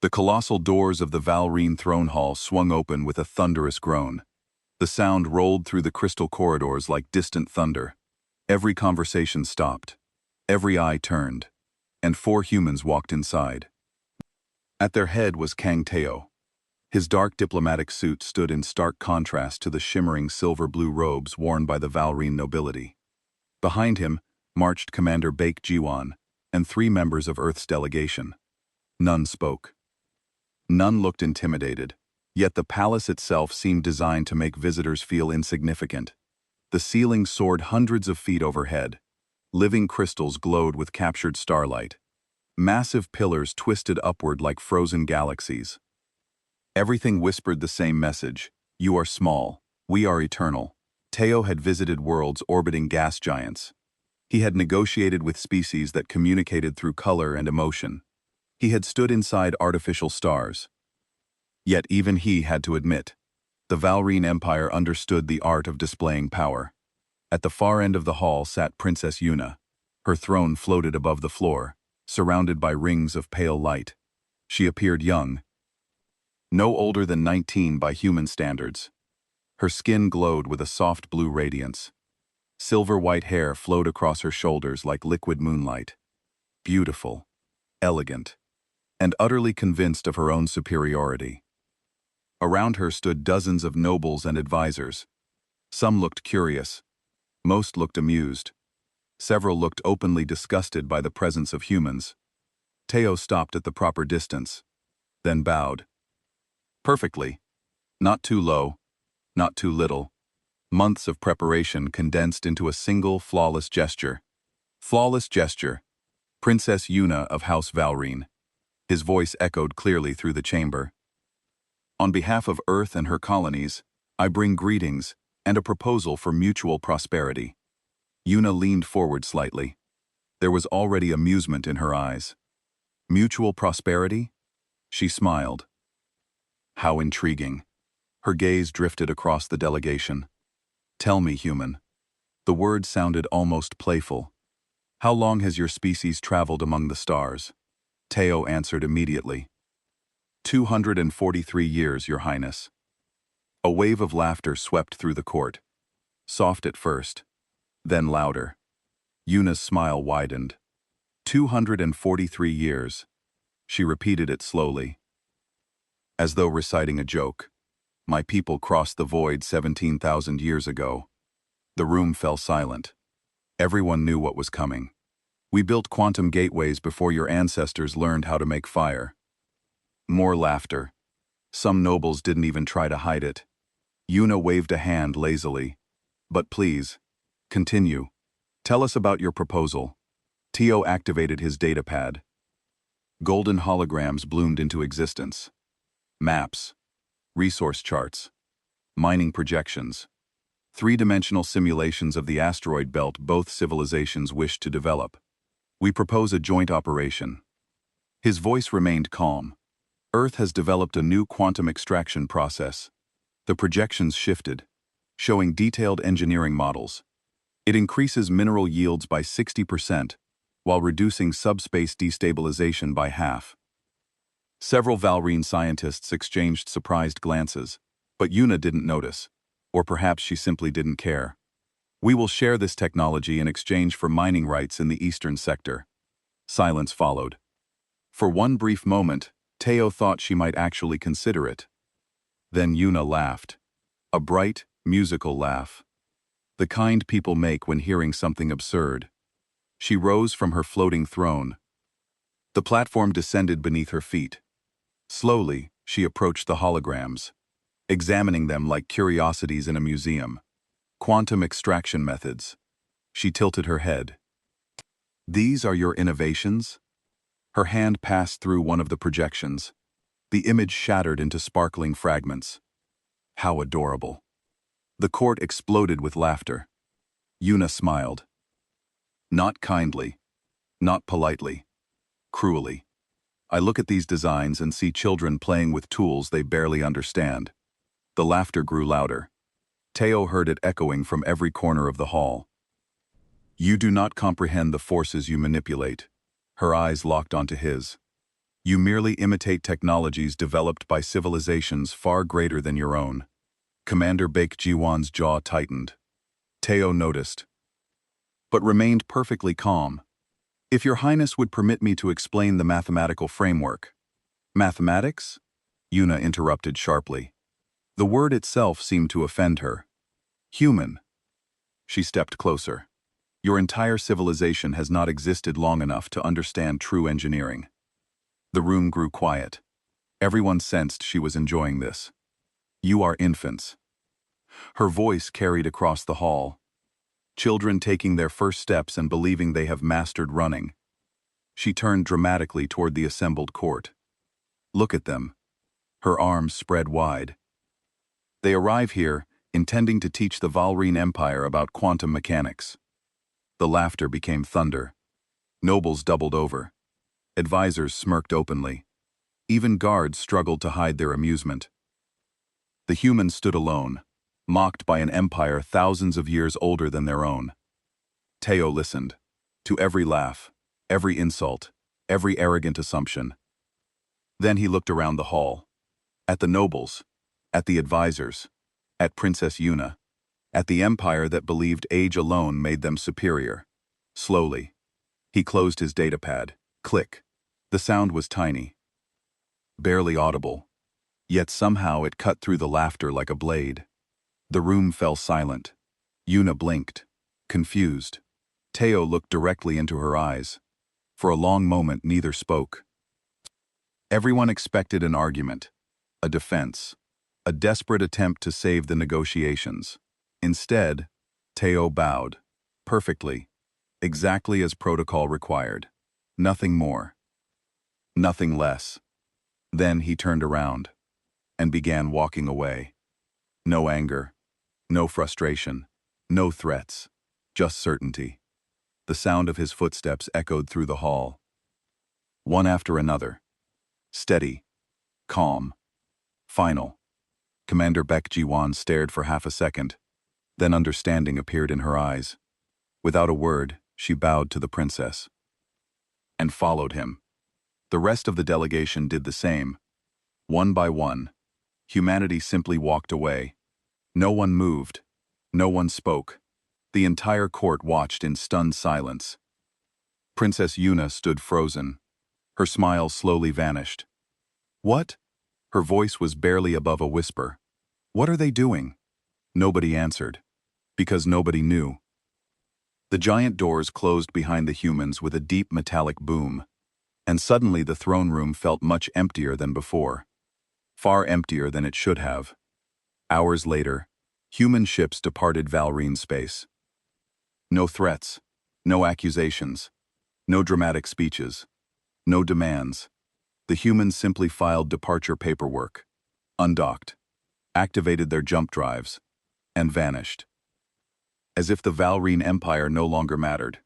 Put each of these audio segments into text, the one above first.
The colossal doors of the Valrine throne hall swung open with a thunderous groan. The sound rolled through the crystal corridors like distant thunder. Every conversation stopped. Every eye turned. And 4 humans walked inside. At their head was Kang Teo. His dark diplomatic suit stood in stark contrast to the shimmering silver-blue robes worn by the Valrine nobility. Behind him marched Commander Baek Jiwan and 3 members of Earth's delegation. None spoke. None looked intimidated, yet the palace itself seemed designed to make visitors feel insignificant. The ceiling soared hundreds of feet overhead. Living crystals glowed with captured starlight. Massive pillars twisted upward like frozen galaxies. Everything whispered the same message: you are small, we are eternal. Teo had visited worlds orbiting gas giants. He had negotiated with species that communicated through color and emotion. He had stood inside artificial stars. Yet even he had to admit, the Valrine Empire understood the art of displaying power. At the far end of the hall sat Princess Yuna. Her throne floated above the floor, surrounded by rings of pale light. She appeared young, no older than 19 by human standards. Her skin glowed with a soft blue radiance. Silver-white hair flowed across her shoulders like liquid moonlight. Beautiful, elegant, and utterly convinced of her own superiority. Around her stood dozens of nobles and advisors. Some looked curious. Most looked amused. Several looked openly disgusted by the presence of humans. Teo stopped at the proper distance, then bowed. Perfectly. Not too low, not too little. Months of preparation condensed into a single flawless gesture. Flawless gesture. Princess Yuna of House Valrine. His voice echoed clearly through the chamber. On behalf of Earth and her colonies, I bring greetings and a proposal for mutual prosperity. Yuna leaned forward slightly. There was already amusement in her eyes. Mutual prosperity? She smiled. How intriguing. Her gaze drifted across the delegation. Tell me, human. The word sounded almost playful. How long has your species traveled among the stars? Teo answered immediately. 243 years, Your Highness. A wave of laughter swept through the court. Soft at first, then louder. Yuna's smile widened. 243 years. She repeated it slowly, as though reciting a joke. My people crossed the void 17,000 years ago. The room fell silent. Everyone knew what was coming. We built quantum gateways before your ancestors learned how to make fire. More laughter. Some nobles didn't even try to hide it. Yuna waved a hand lazily. But please, continue. Tell us about your proposal. Teo activated his datapad. Golden holograms bloomed into existence. Maps, resource charts, mining projections, 3-dimensional simulations of the asteroid belt both civilizations wished to develop. We propose a joint operation. His voice remained calm. Earth has developed a new quantum extraction process. The projections shifted, showing detailed engineering models. It increases mineral yields by 60%, while reducing subspace destabilization by half. Several Valrine scientists exchanged surprised glances, but Yuna didn't notice, or perhaps she simply didn't care. We will share this technology in exchange for mining rights in the eastern sector. Silence followed. For one brief moment, Teo thought she might actually consider it. Then Yuna laughed. A bright, musical laugh. The kind people make when hearing something absurd. She rose from her floating throne. The platform descended beneath her feet. Slowly, she approached the holograms, examining them like curiosities in a museum. Quantum extraction methods. She tilted her head. These are your innovations? Her hand passed through one of the projections. The image shattered into sparkling fragments. How adorable. The court exploded with laughter. Yuna smiled. Not kindly, not politely, cruelly. I look at these designs and see children playing with tools they barely understand. The laughter grew louder. Teo heard it echoing from every corner of the hall. You do not comprehend the forces you manipulate. Her eyes locked onto his. You merely imitate technologies developed by civilizations far greater than your own. Commander Baekjiwan's jaw tightened. Teo noticed, but remained perfectly calm. If your highness would permit me to explain the mathematical framework. Mathematics? Yuna interrupted sharply. The word itself seemed to offend her. Human. She stepped closer. Your entire civilization has not existed long enough to understand true engineering. The room grew quiet. Everyone sensed she was enjoying this. You are infants. Her voice carried across the hall. Children taking their first steps and believing they have mastered running. She turned dramatically toward the assembled court. Look at them. Her arms spread wide. They arrive here, intending to teach the Valrine Empire about quantum mechanics. The laughter became thunder. Nobles doubled over. Advisors smirked openly. Even guards struggled to hide their amusement. The humans stood alone, mocked by an empire thousands of years older than their own. Teo listened. To every laugh, every insult, every arrogant assumption. Then he looked around the hall. At the nobles, at the advisors, at Princess Yuna, at the empire that believed age alone made them superior. Slowly, he closed his datapad. Click. The sound was tiny, barely audible, yet somehow it cut through the laughter like a blade. The room fell silent. Yuna blinked, confused. Teo looked directly into her eyes. For a long moment, neither spoke. Everyone expected an argument, a defense, a desperate attempt to save the negotiations. Instead, Teo bowed, perfectly, exactly as protocol required. Nothing more. Nothing less. Then he turned around and began walking away. No anger, no frustration, no threats, just certainty. The sound of his footsteps echoed through the hall. One after another. Steady, calm, final. Commander Baekjiwan stared for half a second. Then understanding appeared in her eyes. Without a word, she bowed to the princess and followed him. The rest of the delegation did the same. One by one, humanity simply walked away. No one moved. No one spoke. The entire court watched in stunned silence. Princess Yuna stood frozen. Her smile slowly vanished. What? Her voice was barely above a whisper. What are they doing? Nobody answered. Because nobody knew. The giant doors closed behind the humans with a deep metallic boom. And suddenly the throne room felt much emptier than before. Far emptier than it should have. Hours later, human ships departed Valrine space. No threats, no accusations, no dramatic speeches, no demands. The humans simply filed departure paperwork, undocked, activated their jump drives, and vanished. As if the Valrine Empire no longer mattered.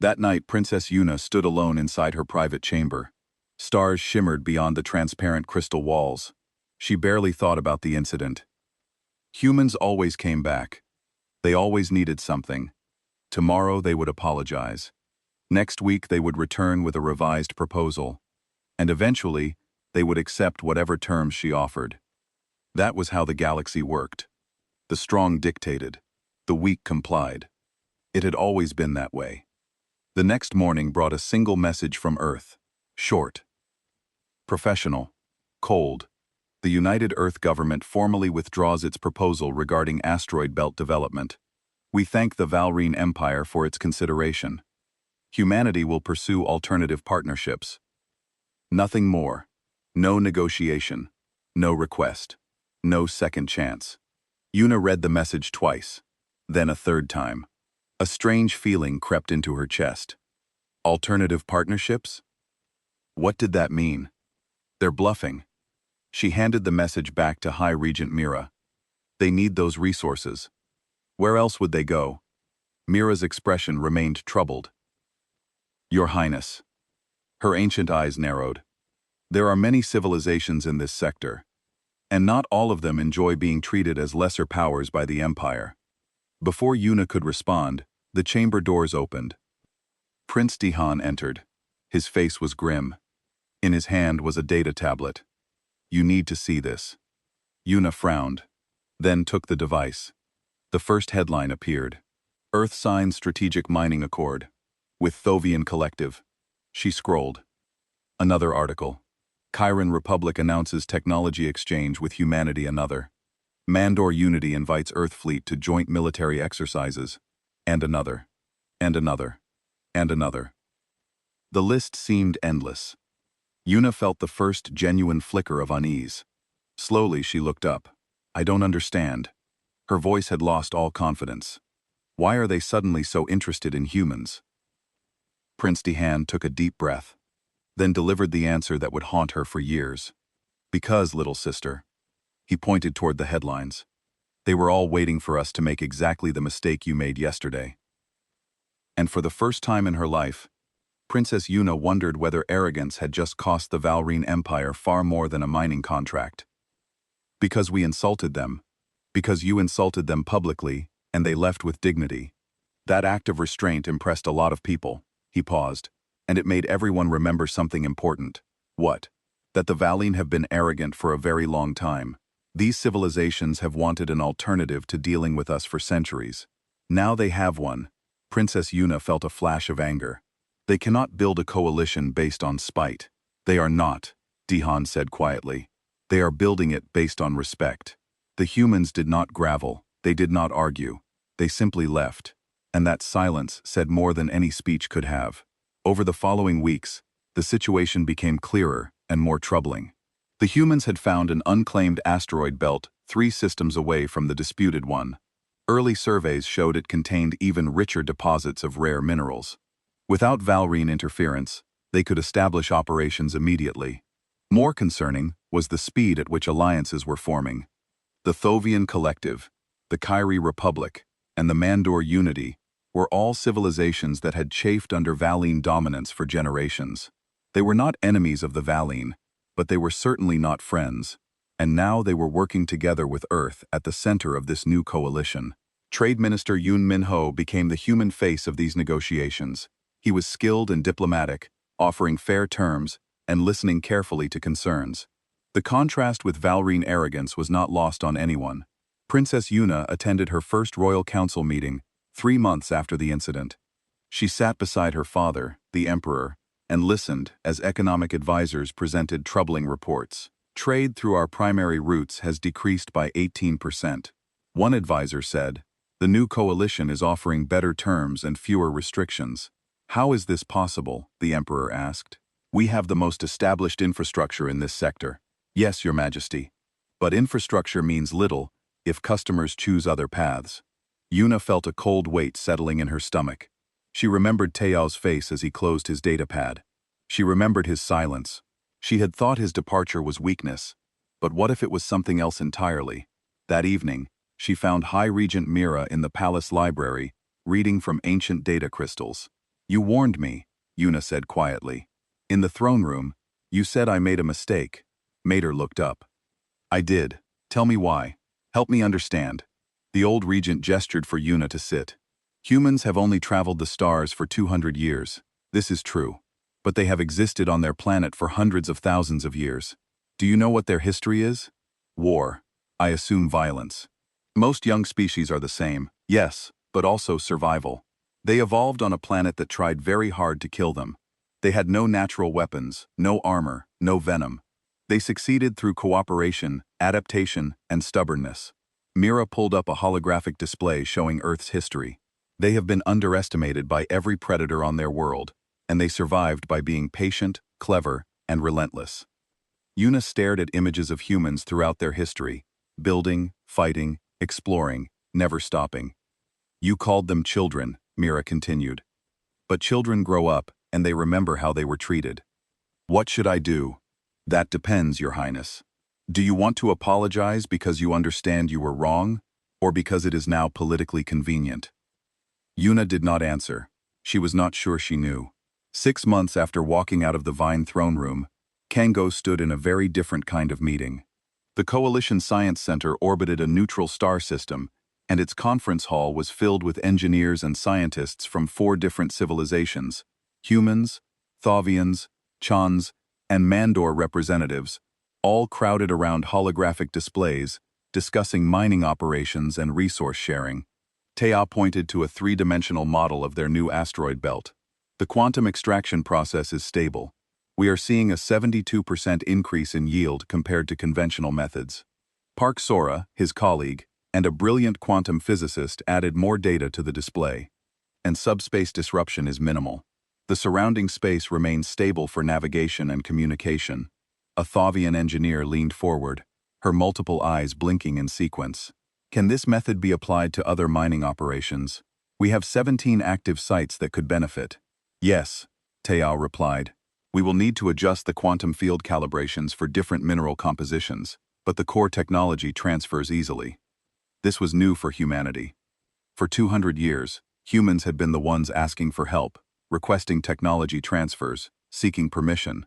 That night, Princess Yuna stood alone inside her private chamber. Stars shimmered beyond the transparent crystal walls. She barely thought about the incident. Humans always came back. They always needed something. Tomorrow they would apologize. Next week they would return with a revised proposal. And eventually, they would accept whatever terms she offered. That was how the galaxy worked. The strong dictated. The weak complied. It had always been that way. The next morning brought a single message from Earth. Short. Professional. Cold. The United Earth government formally withdraws its proposal regarding asteroid belt development. We thank the Valrine Empire for its consideration. Humanity will pursue alternative partnerships. Nothing more. No negotiation. No request. No second chance. Yuna read the message twice. Then a third time. A strange feeling crept into her chest. Alternative partnerships? What did that mean? They're bluffing. She handed the message back to High Regent Mira. They need those resources. Where else would they go? Mira's expression remained troubled. Your Highness. Her ancient eyes narrowed. There are many civilizations in this sector, and not all of them enjoy being treated as lesser powers by the Empire. Before Yuna could respond, the chamber doors opened. Prince Dihan entered. His face was grim. In his hand was a data tablet. "You need to see this." Yuna frowned, then took the device. The first headline appeared. Earth signs strategic mining accord with Thovian Collective. She scrolled. Another article. Chiron Republic announces technology exchange with humanity. Another. Mandor Unity invites Earth fleet to joint military exercises. And another. And another. And another. The list seemed endless. Yuna felt the first genuine flicker of unease. Slowly she looked up. "I don't understand." Her voice had lost all confidence. "Why are they suddenly so interested in humans?" Prince Dehan took a deep breath, then delivered the answer that would haunt her for years. "Because, little sister." He pointed toward the headlines. "They were all waiting for us to make exactly the mistake you made yesterday." And for the first time in her life, Princess Yuna wondered whether arrogance had just cost the Valrine Empire far more than a mining contract. "Because we insulted them. Because you insulted them publicly, and they left with dignity." That act of restraint impressed a lot of people. He paused, and it made everyone remember something important. What? That the Valrine have been arrogant for a very long time. These civilizations have wanted an alternative to dealing with us for centuries. Now they have one. Princess Yuna felt a flash of anger. "They cannot build a coalition based on spite." "They are not," Dehan said quietly. "They are building it based on respect." The humans did not gravel, they did not argue. They simply left. And that silence said more than any speech could have. Over the following weeks, the situation became clearer and more troubling. The humans had found an unclaimed asteroid belt 3 systems away from the disputed one. Early surveys showed it contained even richer deposits of rare minerals. Without Valrine interference, they could establish operations immediately. More concerning was the speed at which alliances were forming. The Thovian Collective, the Kyrie Republic, and the Mandor Unity were all civilizations that had chafed under Valrine dominance for generations. They were not enemies of the Valrine, but they were certainly not friends, and now they were working together with Earth at the center of this new coalition. Trade Minister Yun Min-ho became the human face of these negotiations. He was skilled and diplomatic, offering fair terms and listening carefully to concerns. The contrast with Valrine arrogance was not lost on anyone. Princess Yuna attended her first royal council meeting 3 months after the incident. She sat beside her father, the emperor, and listened as economic advisors presented troubling reports. "Trade through our primary routes has decreased by 18%. One advisor said, "The new coalition is offering better terms and fewer restrictions." "How is this possible?" the emperor asked. "We have the most established infrastructure in this sector." "Yes, Your Majesty. But infrastructure means little if customers choose other paths." Yuna felt a cold weight settling in her stomach. She remembered Teo's face as he closed his datapad. She remembered his silence. She had thought his departure was weakness. But what if it was something else entirely? That evening, she found High Regent Mira in the palace library, reading from ancient data crystals. "You warned me," Yuna said quietly. "In the throne room, you said I made a mistake." Mater looked up. "I did. Tell me why. Help me understand." The old regent gestured for Yuna to sit. "Humans have only traveled the stars for 200 years. This is true. But they have existed on their planet for hundreds of thousands of years. Do you know what their history is? War. I assume violence. Most young species are the same, yes, but also survival. They evolved on a planet that tried very hard to kill them. They had no natural weapons, no armor, no venom. They succeeded through cooperation, adaptation, and stubbornness." Mira pulled up a holographic display showing Earth's history. "They have been underestimated by every predator on their world, and they survived by being patient, clever, and relentless." Yuna stared at images of humans throughout their history, building, fighting, exploring, never stopping. "You called them children," Mira continued. "But children grow up, and they remember how they were treated." "What should I do?" "That depends, Your Highness. Do you want to apologize because you understand you were wrong, or because it is now politically convenient?" Yuna did not answer. She was not sure she knew. 6 months after walking out of the Vine throne room, Kango stood in a very different kind of meeting. The Coalition Science Center orbited a neutral star system, and its conference hall was filled with engineers and scientists from 4 different civilizations: humans, Thovians, Chans, and Mandor representatives, all crowded around holographic displays, discussing mining operations and resource sharing. Taya pointed to a three-dimensional model of their new asteroid belt. The quantum extraction process is stable. We are seeing a 72% increase in yield compared to conventional methods. Park Sora, his colleague, and a brilliant quantum physicist added more data to the display. And subspace disruption is minimal. The surrounding space remains stable for navigation and communication. A Thavian engineer leaned forward, her multiple eyes blinking in sequence. Can this method be applied to other mining operations? We have 17 active sites that could benefit. Yes, Taya replied. We will need to adjust the quantum field calibrations for different mineral compositions, but the core technology transfers easily. This was new for humanity. For 200 years, humans had been the ones asking for help, requesting technology transfers, seeking permission.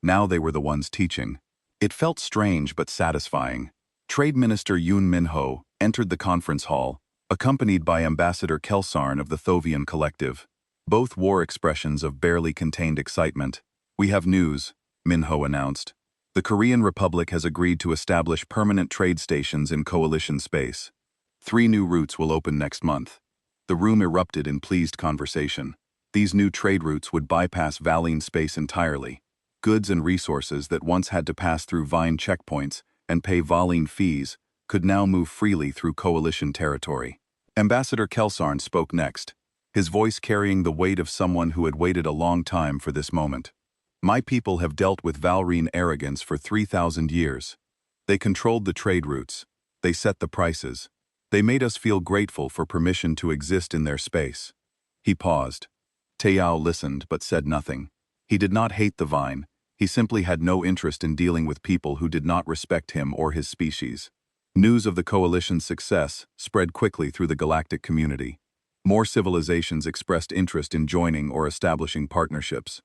Now they were the ones teaching. It felt strange but satisfying. Trade Minister Yoon Min-ho entered the conference hall, accompanied by Ambassador Kelsarn of the Thovian Collective. Both wore expressions of barely contained excitement. We have news, Min-ho announced. The Korean Republic has agreed to establish permanent trade stations in coalition space. 3 new routes will open next month. The room erupted in pleased conversation. These new trade routes would bypass Valine space entirely. Goods and resources that once had to pass through Vine checkpoints and pay Valine fees could now move freely through coalition territory. Ambassador Kelsarn spoke next, his voice carrying the weight of someone who had waited a long time for this moment. My people have dealt with Valrine arrogance for 3,000 years. They controlled the trade routes. They set the prices. They made us feel grateful for permission to exist in their space. He paused. Tayao listened but said nothing. He did not hate the Vine. He simply had no interest in dealing with people who did not respect him or his species. News of the coalition's success spread quickly through the galactic community. More civilizations expressed interest in joining or establishing partnerships.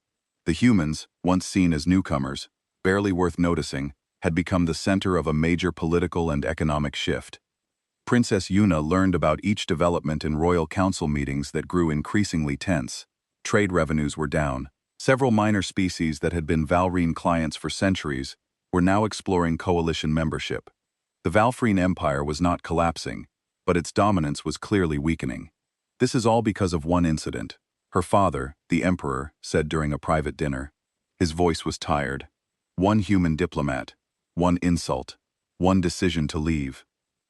The humans, once seen as newcomers, barely worth noticing, had become the center of a major political and economic shift. Princess Yuna learned about each development in royal council meetings that grew increasingly tense. Trade revenues were down. Several minor species that had been Valrine clients for centuries were now exploring coalition membership. The Valfrene Empire was not collapsing, but its dominance was clearly weakening. This is all because of one incident. Her father, the Emperor, said during a private dinner. His voice was tired. One human diplomat, one insult, one decision to leave.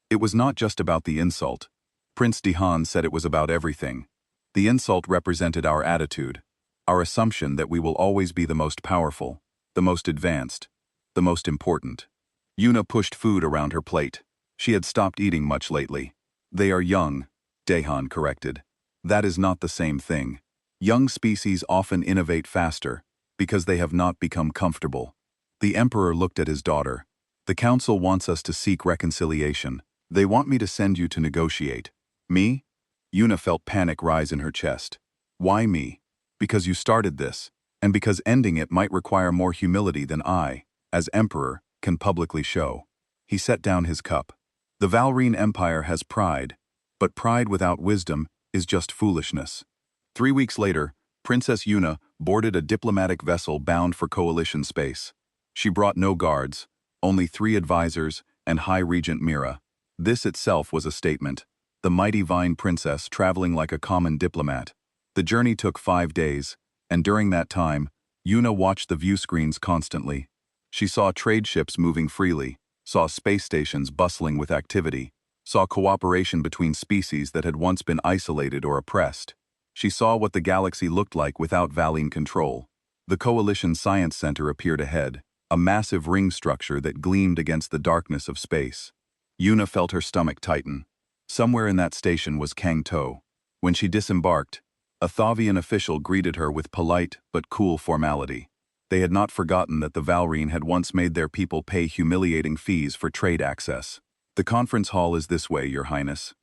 It was not just about the insult. Prince Dihan said it was about everything. The insult represented our attitude, our assumption that we will always be the most powerful, the most advanced, the most important. Yuna pushed food around her plate. She had stopped eating much lately. They are young, Dahan corrected. That is not the same thing. Young species often innovate faster because they have not become comfortable. The Emperor looked at his daughter. The Council wants us to seek reconciliation. They want me to send you to negotiate. Me? Yuna felt panic rise in her chest. Why me? Because you started this, and because ending it might require more humility than I, as Emperor, can publicly show. He set down his cup. The Valrine Empire has pride, but pride without wisdom is just foolishness. 3 weeks later, Princess Yuna boarded a diplomatic vessel bound for coalition space. She brought no guards, only 3 advisors and High Regent Mira. This itself was a statement. The mighty Vine Princess traveling like a common diplomat. The journey took 5 days, and during that time, Yuna watched the view screens constantly. She saw trade ships moving freely, saw space stations bustling with activity, saw cooperation between species that had once been isolated or oppressed. She saw what the galaxy looked like without Valine control. The Coalition Science Center appeared ahead, a massive ring structure that gleamed against the darkness of space. Yuna felt her stomach tighten. Somewhere in that station was Kang To. When she disembarked, a Thavian official greeted her with polite but cool formality. They had not forgotten that the Valrine had once made their people pay humiliating fees for trade access. The conference hall is this way, Your Highness.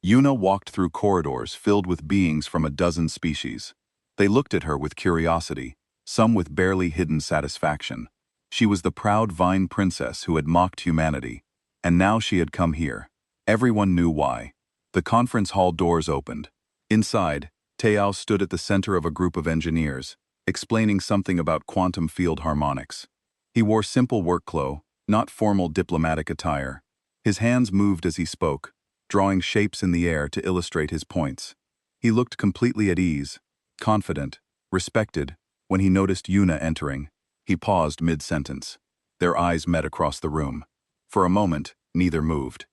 Yuna walked through corridors filled with beings from a dozen species. They looked at her with curiosity, some with barely hidden satisfaction. She was the proud Vine Princess who had mocked humanity, and now she had come here. Everyone knew why. The conference hall doors opened. Inside, Teao stood at the center of a group of engineers. explaining something about quantum field harmonics. He wore simple work clothes, not formal diplomatic attire. His hands moved as he spoke, drawing shapes in the air to illustrate his points. He looked completely at ease, confident, respected. When he noticed Yuna entering, he paused mid-sentence. Their eyes met across the room. For a moment, neither moved.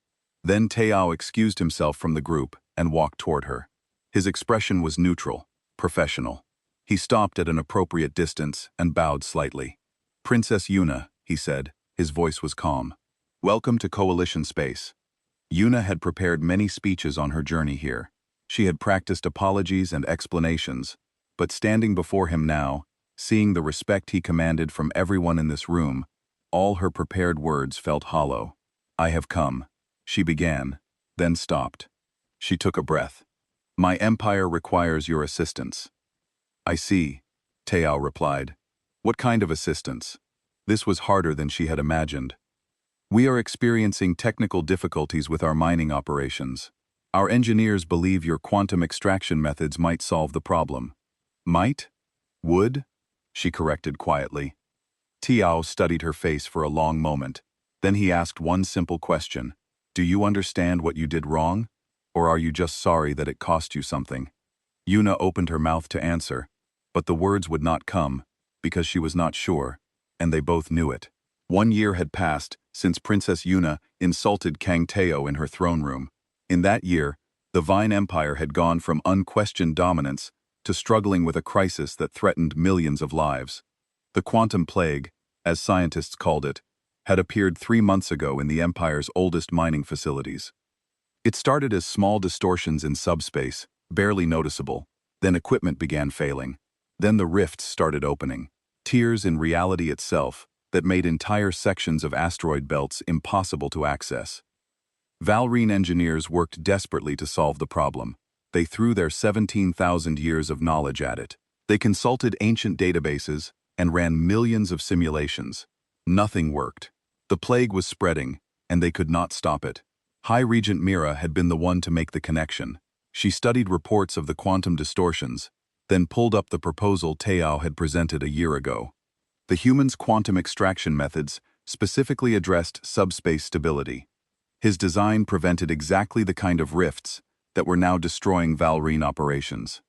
Then Teao excused himself from the group and walked toward her. His expression was neutral, professional. He stopped at an appropriate distance and bowed slightly. "Princess Yuna," he said. His voice was calm. "Welcome to Coalition Space." Yuna had prepared many speeches on her journey here. She had practiced apologies and explanations, but standing before him now, seeing the respect he commanded from everyone in this room, all her prepared words felt hollow. "I have come," she began, then stopped. She took a breath. "My empire requires your assistance." "I see," Teao replied. "What kind of assistance?" This was harder than she had imagined. "We are experiencing technical difficulties with our mining operations. Our engineers believe your quantum extraction methods might solve the problem." "Might? Would?" she corrected quietly. Tiao studied her face for a long moment. Then he asked one simple question. "Do you understand what you did wrong? Or are you just sorry that it cost you something?" Yuna opened her mouth to answer, but the words would not come, because she was not sure, and they both knew it. 1 year had passed since Princess Yuna insulted Kang Teo in her throne room. In that year, the Vine Empire had gone from unquestioned dominance to struggling with a crisis that threatened millions of lives. The quantum plague, as scientists called it, had appeared 3 months ago in the Empire's oldest mining facilities. It started as small distortions in subspace, barely noticeable. Then equipment began failing. Then the rifts started opening. Tiers in reality itself that made entire sections of asteroid belts impossible to access. Valrine engineers worked desperately to solve the problem. They threw their 17,000 years of knowledge at it. They consulted ancient databases and ran millions of simulations. Nothing worked. The plague was spreading, and they could not stop it. High Regent Mira had been the one to make the connection. She studied reports of the quantum distortions, then pulled up the proposal Teao had presented a year ago. The humans' quantum extraction methods specifically addressed subspace stability. His design prevented exactly the kind of rifts that were now destroying Valrine operations.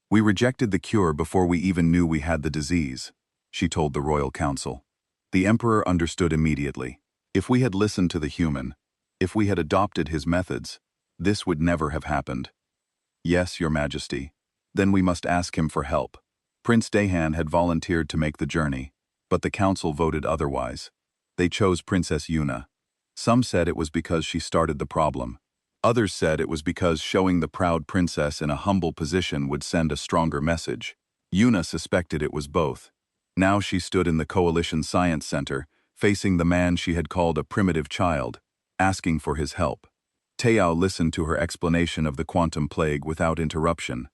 "We rejected the cure before we even knew we had the disease," she told the Royal Council. The Emperor understood immediately. If we had listened to the human, if we had adopted his methods, this would never have happened. "Yes, Your Majesty. Then we must ask him for help." Prince Dahan had volunteered to make the journey, but the council voted otherwise. They chose Princess Yuna. Some said it was because she started the problem. Others said it was because showing the proud princess in a humble position would send a stronger message. Yuna suspected it was both. Now she stood in the Coalition Science Center, facing the man she had called a primitive child, asking for his help. Teao listened to her explanation of the quantum plague without interruption.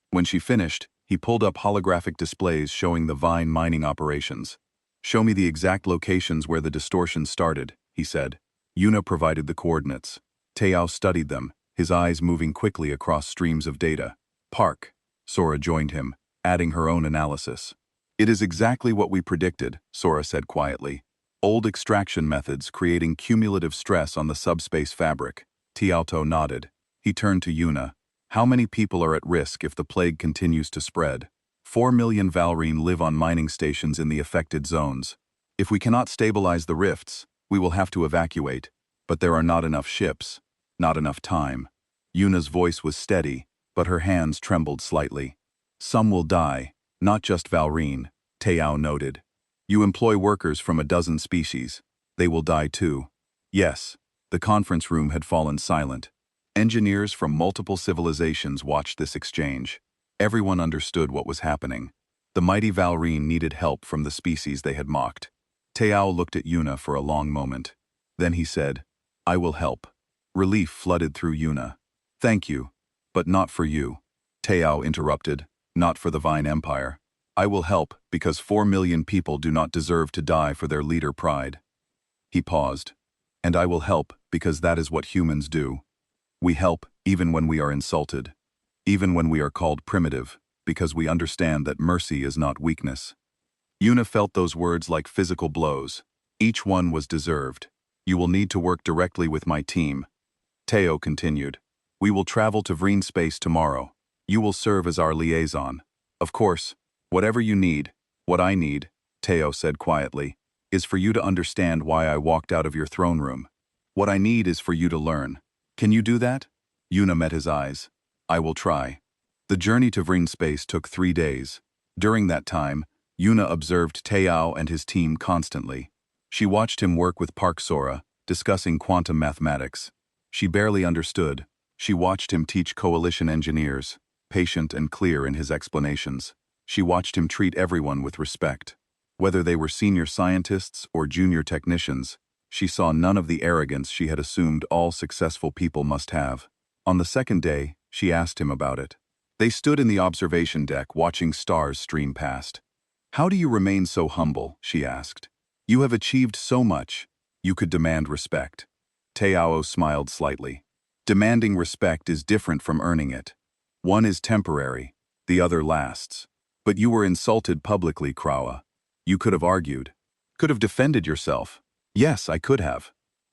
When she finished, he pulled up holographic displays showing the Vine mining operations. "Show me the exact locations where the distortion started," he said. Yuna provided the coordinates. Teao studied them, his eyes moving quickly across streams of data. "Park," Sora joined him, adding her own analysis. "It is exactly what we predicted," Sora said quietly. "Old extraction methods creating cumulative stress on the subspace fabric." Tialto nodded. He turned to Yuna. "How many people are at risk if the plague continues to spread?" 4 million Valrine live on mining stations in the affected zones. If we cannot stabilize the rifts, we will have to evacuate, but there are not enough ships, not enough time. Yuna's voice was steady, but her hands trembled slightly. "Some will die, not just Valrine," Teao noted. "You employ workers from a dozen species. They will die too." Yes, the conference room had fallen silent. Engineers from multiple civilizations watched this exchange. Everyone understood what was happening. The mighty Valrine needed help from the species they had mocked. Teao looked at Yuna for a long moment. Then he said, "I will help." Relief flooded through Yuna. "Thank you, but not for you." Teao interrupted, "Not for the Vine Empire. I will help because 4 million people do not deserve to die for their leader pride." He paused. "And I will help because that is what humans do. We help even when we are insulted, even when we are called primitive. because we understand that mercy is not weakness. Yuna felt those words like physical blows. Each one was deserved. You will need to work directly with my team. Teo continued. We will travel to Vreen space tomorrow. You will serve as our liaison. Of course, whatever you need, what I need, Teo said quietly, is for you to understand why I walked out of your throne room. What I need is for you to learn. Can you do that? Yuna met his eyes. I will try. The journey to Vreen space took 3 days. During that time, Yuna observed Teo and his team constantly. She watched him work with Park Sora, discussing quantum mathematics. She barely understood. She watched him teach coalition engineers, patient and clear in his explanations. She watched him treat everyone with respect. Whether they were senior scientists or junior technicians, she saw none of the arrogance she had assumed all successful people must have. On the second day, she asked him about it. They stood in the observation deck watching stars stream past. How do you remain so humble? She asked. You have achieved so much. You could demand respect. Teo smiled slightly. Demanding respect is different from earning it. One is temporary, the other lasts. But you were insulted publicly, Krawa. You could have argued. Could have defended yourself. Yes, I could have.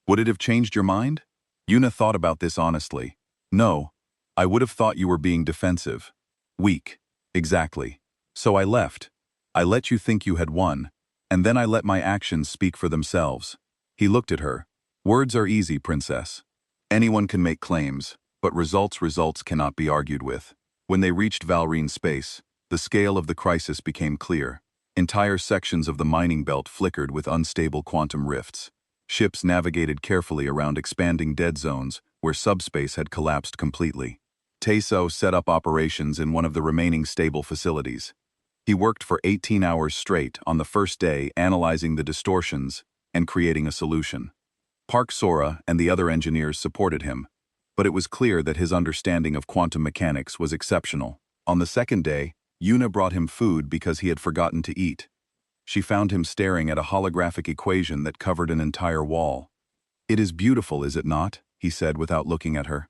Would it have changed your mind? Yuna thought about this honestly. No, I would have thought you were being defensive. Weak. Exactly. So I left. I let you think you had won, and then I let my actions speak for themselves. He looked at her. Words are easy, princess. Anyone can make claims, but results cannot be argued with. When they reached Valrine space, the scale of the crisis became clear. Entire sections of the mining belt flickered with unstable quantum rifts. Ships navigated carefully around expanding dead zones where subspace had collapsed completely. Teso set up operations in one of the remaining stable facilities. He worked for 18 hours straight on the first day analyzing the distortions and creating a solution. Park Sora and the other engineers supported him, but it was clear that his understanding of quantum mechanics was exceptional. On the second day, Yuna brought him food because he had forgotten to eat. She found him staring at a holographic equation that covered an entire wall. It is beautiful, is it not? He said without looking at her.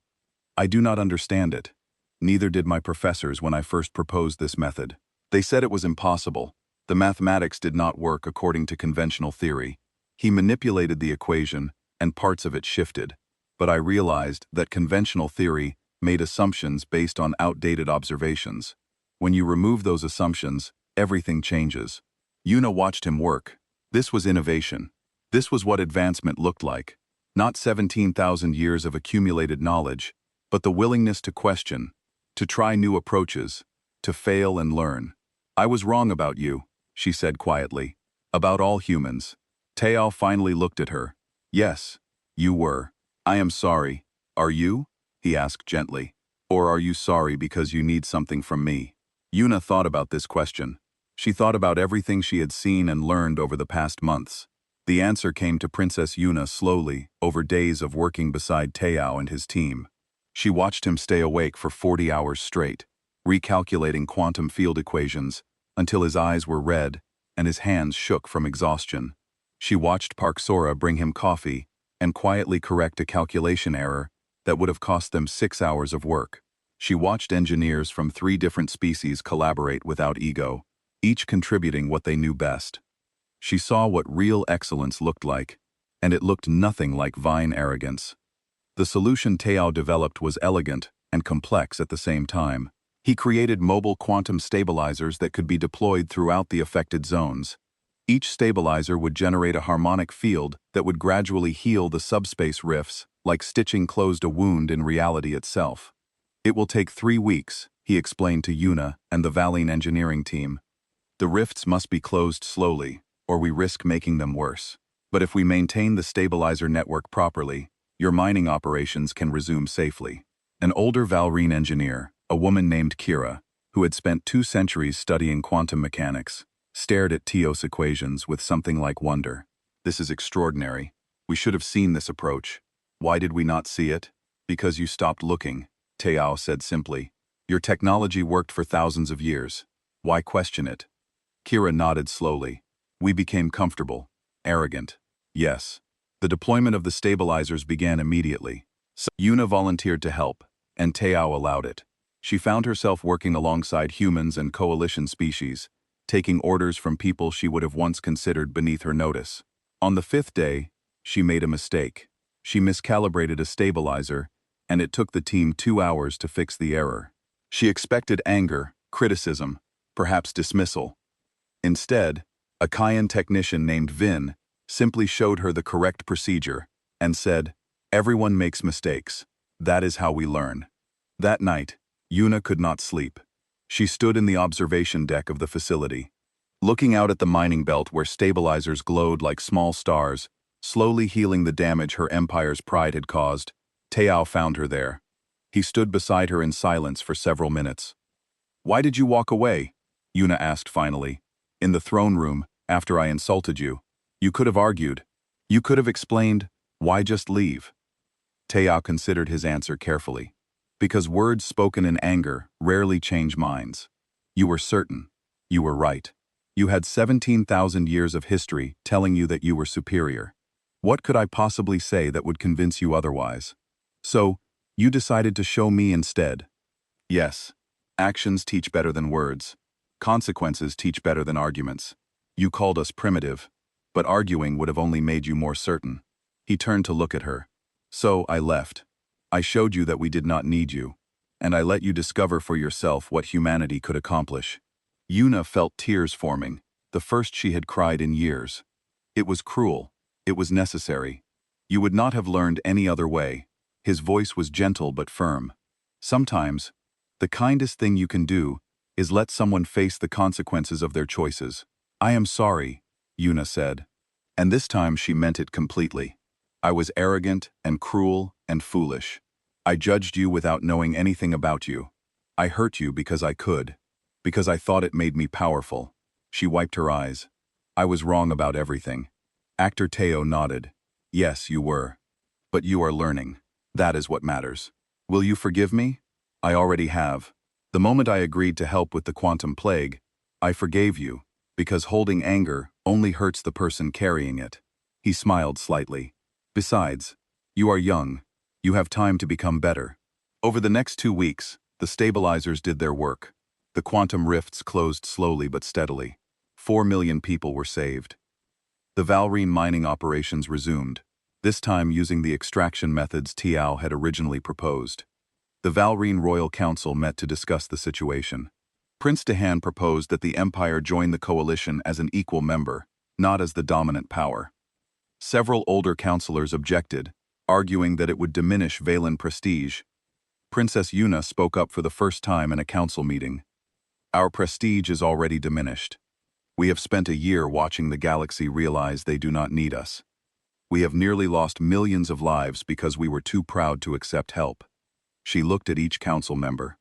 I do not understand it. Neither did my professors when I first proposed this method. They said it was impossible. The mathematics did not work according to conventional theory. He manipulated the equation, and parts of it shifted. But I realized that conventional theory made assumptions based on outdated observations. When you remove those assumptions, everything changes. Yuna watched him work. This was innovation. This was what advancement looked like. Not 17,000 years of accumulated knowledge, but the willingness to question, to try new approaches, to fail and learn. I was wrong about you, she said quietly. About all humans. Teo finally looked at her. Yes, you were. I am sorry. Are you? He asked gently. Or are you sorry because you need something from me? Yuna thought about this question. She thought about everything she had seen and learned over the past months. The answer came to Princess Yuna slowly, over days of working beside Teo and his team. She watched him stay awake for 40 hours straight, recalculating quantum field equations, until his eyes were red and his hands shook from exhaustion. She watched Park Sora bring him coffee and quietly correct a calculation error that would have cost them 6 hours of work. She watched engineers from 3 different species collaborate without ego, each contributing what they knew best. She saw what real excellence looked like, and it looked nothing like vain arrogance. The solution Teo developed was elegant and complex at the same time. He created mobile quantum stabilizers that could be deployed throughout the affected zones. Each stabilizer would generate a harmonic field that would gradually heal the subspace rifts, like stitching closed a wound in reality itself. It will take 3 weeks, he explained to Yuna and the Valine engineering team. The rifts must be closed slowly, or we risk making them worse. But if we maintain the stabilizer network properly, your mining operations can resume safely. An older Valrine engineer, a woman named Kira, who had spent 2 centuries studying quantum mechanics, stared at Teo's equations with something like wonder. This is extraordinary. We should have seen this approach. Why did we not see it? Because you stopped looking, Teo said simply. Your technology worked for thousands of years. Why question it? Kira nodded slowly. We became comfortable, arrogant. Yes. The deployment of the stabilizers began immediately. So Yuna volunteered to help, and Teo allowed it. She found herself working alongside humans and coalition species, taking orders from people she would have once considered beneath her notice. On the 5th day, she made a mistake. She miscalibrated a stabilizer, and it took the team 2 hours to fix the error. She expected anger, criticism, perhaps dismissal. Instead, a Cayenne technician named Vin simply showed her the correct procedure and said, "Everyone makes mistakes. That is how we learn." That night, Yuna could not sleep. She stood in the observation deck of the facility. Looking out at the mining belt where stabilizers glowed like small stars, slowly healing the damage her empire's pride had caused, Teao found her there. He stood beside her in silence for several minutes. "Why did you walk away?" Yuna asked finally. "In the throne room, after I insulted you. You could have argued. You could have explained, why just leave?" Teao considered his answer carefully. "Because words spoken in anger rarely change minds. You were certain. You were right. You had 17,000 years of history telling you that you were superior. What could I possibly say that would convince you otherwise? So, you decided to show me instead. Yes, actions teach better than words. Consequences teach better than arguments. You called us primitive, but arguing would have only made you more certain." He turned to look at her. "So I left. I showed you that we did not need you, and I let you discover for yourself what humanity could accomplish." Yuna felt tears forming, the first she had cried in years. It was cruel. It was necessary. You would not have learned any other way. His voice was gentle but firm. Sometimes, the kindest thing you can do is let someone face the consequences of their choices. "I am sorry," Yuna said. And this time she meant it completely. "I was arrogant and cruel and foolish. I judged you without knowing anything about you. I hurt you because I could, because I thought it made me powerful." She wiped her eyes. "I was wrong about everything." Actor Teo nodded. "Yes, you were. But you are learning. That is what matters. Will you forgive me?" "I already have. The moment I agreed to help with the quantum plague, I forgave you, because holding anger only hurts the person carrying it." He smiled slightly. "Besides, you are young. You have time to become better." Over the next 2 weeks, the stabilizers did their work. The quantum rifts closed slowly but steadily. 4 million people were saved. The Valrine mining operations resumed, this time using the extraction methods Tiao had originally proposed. The Valrine Royal Council met to discuss the situation. Prince Dehan proposed that the Empire join the coalition as an equal member, not as the dominant power. Several older councillors objected, arguing that it would diminish Valen prestige. Princess Yuna spoke up for the first time in a council meeting. "Our prestige is already diminished. We have spent a year watching the galaxy realize they do not need us. We have nearly lost millions of lives because we were too proud to accept help." She looked at each council member.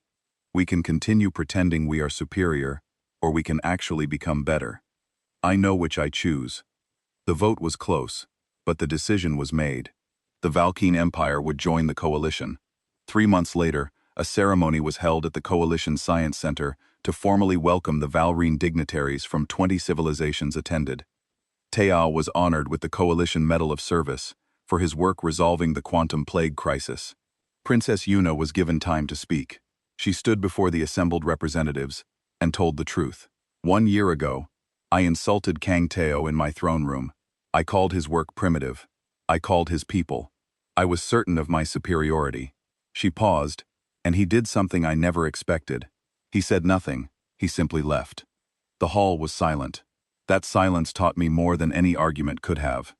"We can continue pretending we are superior, or we can actually become better. I know which I choose." The vote was close, but the decision was made. The Valkene Empire would join the coalition. 3 months later, a ceremony was held at the Coalition Science Center to formally welcome the Valrine dignitaries from 20 civilizations attended. Teao was honored with the Coalition Medal of Service for his work resolving the quantum plague crisis. Princess Yuna was given time to speak. She stood before the assembled representatives and told the truth. "1 year ago, I insulted Kang Teo in my throne room. I called his work primitive. I called his people. I was certain of my superiority." She paused, and he did something I never expected. He said nothing. He simply left. The hall was silent. That silence taught me more than any argument could have.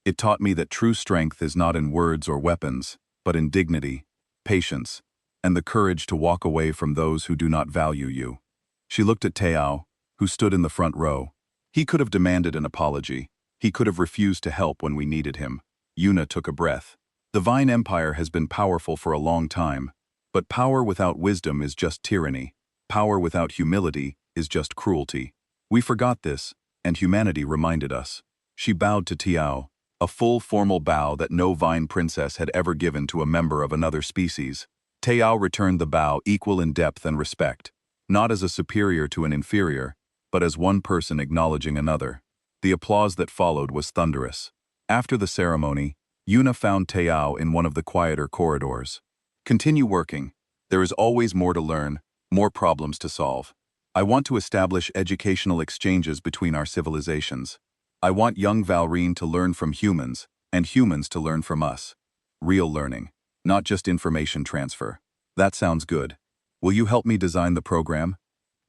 It taught me that true strength is not in words or weapons, but in dignity, patience, and the courage to walk away from those who do not value you. She looked at Teao, who stood in the front row. He could have demanded an apology. He could have refused to help when we needed him. Yuna took a breath. The Vine Empire has been powerful for a long time, but power without wisdom is just tyranny. Power without humility is just cruelty. We forgot this, and humanity reminded us. She bowed to Tiao, a full formal bow that no Vine princess had ever given to a member of another species. Tiao returned the bow equal in depth and respect, not as a superior to an inferior, but as one person acknowledging another. The applause that followed was thunderous. After the ceremony, Yuna found Teao in one of the quieter corridors. "Continue working. There is always more to learn, more problems to solve. I want to establish educational exchanges between our civilizations. I want young Valrine to learn from humans, and humans to learn from us. Real learning, not just information transfer. That sounds good. Will you help me design the program?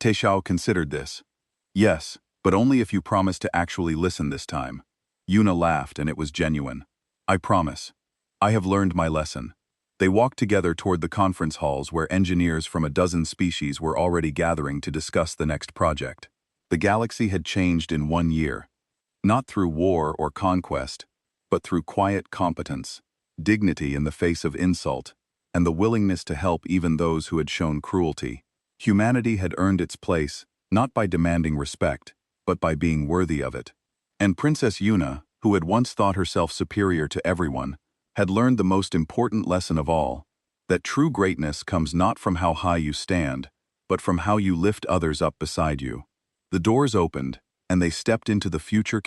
Teishao considered this. Yes, but only if you promise to actually listen this time. Yuna laughed, and it was genuine. I promise. I have learned my lesson. They walked together toward the conference halls where engineers from a dozen species were already gathering to discuss the next project. The galaxy had changed in 1 year. Not through war or conquest, but through quiet competence, dignity in the face of insult, and the willingness to help even those who had shown cruelty. Humanity had earned its place, not by demanding respect, but by being worthy of it. And Princess Yuna, who had once thought herself superior to everyone, had learned the most important lesson of all, that true greatness comes not from how high you stand, but from how you lift others up beside you. The doors opened, and they stepped into the future